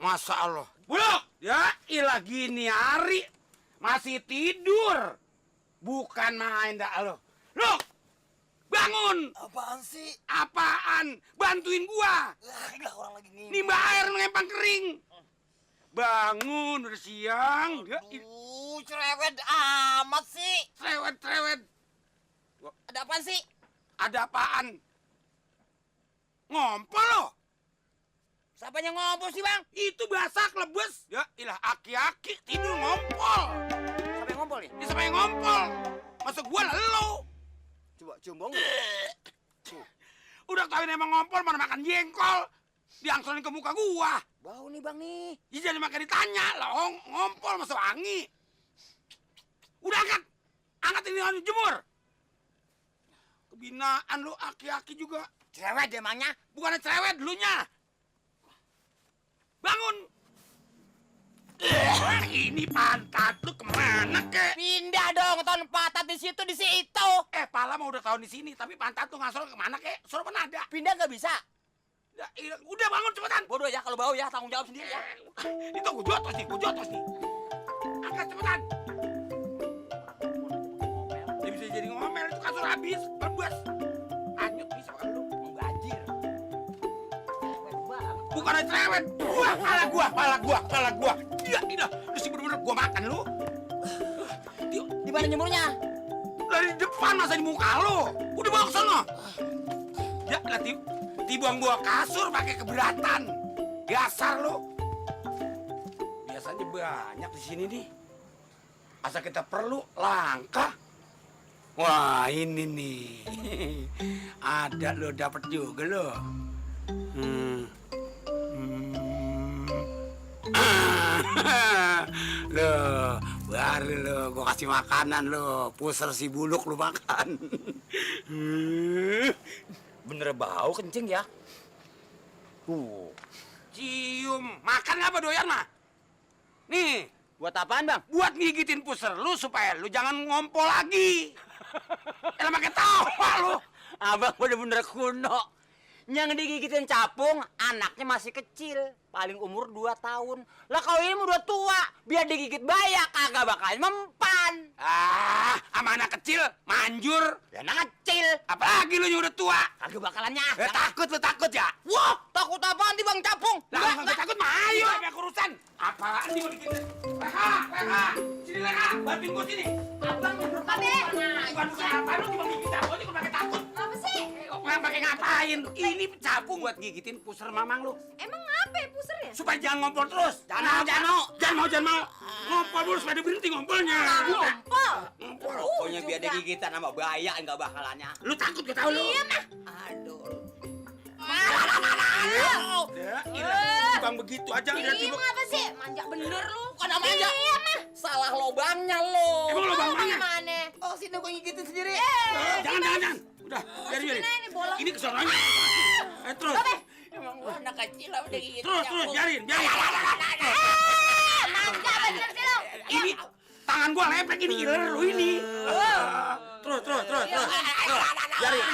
Masa Allah. Buluk! Ya ilah gini hari. Masih tidur. Bukan main dah lo. Luk! Bangun! Apaan sih? Apaan? Bantuin gua. Lah orang lagi nih. Nimba air ngempang kering. Bangun, udah siang. Ya, Cerewet amat sih. cerewet. Ada apaan sih? Ada apaan? Ngompol lo. Siapanya ngompol sih, Bang? Itu bahasa klebes. Ya ilah aki-aki tidur ngompol. Siapa yang ngompol nih? Ini siapa yang ngompol? Masuk gua lah lo. Coba cium. Udah tahuin emang ngompol mana makan jengkol. Diangsolin ke muka gua. Bau nih, Bang nih. Ya jadi makan ditanya lah, ngompol masuk wangi. Udah angkat. Angkat ini jemur. Kebinaan lu aki-aki juga. Cerewet emangnya? Bukannya cerewet dulunya. Bangun. Ini pantat lu kemana kek? Pindah dong, tahun patat di situ. Pala mah udah tahun di sini, tapi pantat tuh ngasor kemana kek? Suruh mana ada? Pindah nggak bisa. Udah bangun cepetan. Bodoh ya, kalau bau ya tanggung jawab sendiri ya. Itu gua jotos nih. Angkat cepetan. Dia bisa jadi ngomel, itu kasur habis, bebas. Anyut bisa kan lu? Gajir. Cerewet banget. Bukannya cerewet. Pala gua. Iya, lu sih bener-bener gua makan lu. Di mana nyemurnya? Dari depan masa di muka lu. Udah bawa ke sono. Ya, lah tibuang gua kasur pakai keberatan. Dasar lu. Biasanya banyak di sini nih. Asal kita perlu langka. Wah, ini nih. Ada lo dapat juga lo. Loh, baru lo, gua kasih makanan lo, puser si Buluk lo makan. Bener bau kencing ya? Cium, makan apa doyan mah? Nih, Buat apaan, Bang? buat ngigitin puser lu supaya lu jangan ngompol lagi. Elah pakai tawa lu. Abang bener-bener kuno. Yang digigitin capung, anaknya masih kecil. Paling umur 2 tahun. Lah kalau ini udah tua, biar digigit baya, kagak bakal mempan. Sama anak kecil, manjur. Ya anak kecil, Apalagi lu yang udah tua. kagak bakalannya. Lu takut ya? Wah, takut apaan nih, Bang Capung? Lah, nggak takut mah ayo. Ada urusan. Apaan nih mau bikin? Leha. Sini Leha, bantuin gua sini. Abang bukan deh. Bukan apa, lu cuma gigit capung aja, gua pakai takut. Apa sih? Nggak pakai ngapain? Ini capung buat gigitin puser mamang lu. Emang apa ya pusernya? Supaya jangan ngompol terus. Jangan mau. Ngompol dulu supaya dia berhenti ngompolnya. Ngompol. Ngompol. Pokoknya biar digigitan sama baya, enggak bakalannya. Lu takut gak tau lu? Iya mah. Aduh. Ya, ilah. Bang begitu aja udah Iya tiba. mah apa sih? Manja bener lu. Bukan namanya. Iya mah. Salah lobangnya lo. Emang lu bang mana? Gimana? Oh, sini gua ngigitin sendiri. Jangan. Udah, biarin. Masukin aja nih bola. Ini kesononya. Terus. Emang gua anak kecil lah udah gigitin. Terus, biarin. Manja bener sih lu. Ini tangan gua lepek ini iler lu ini. Terus. Biarin.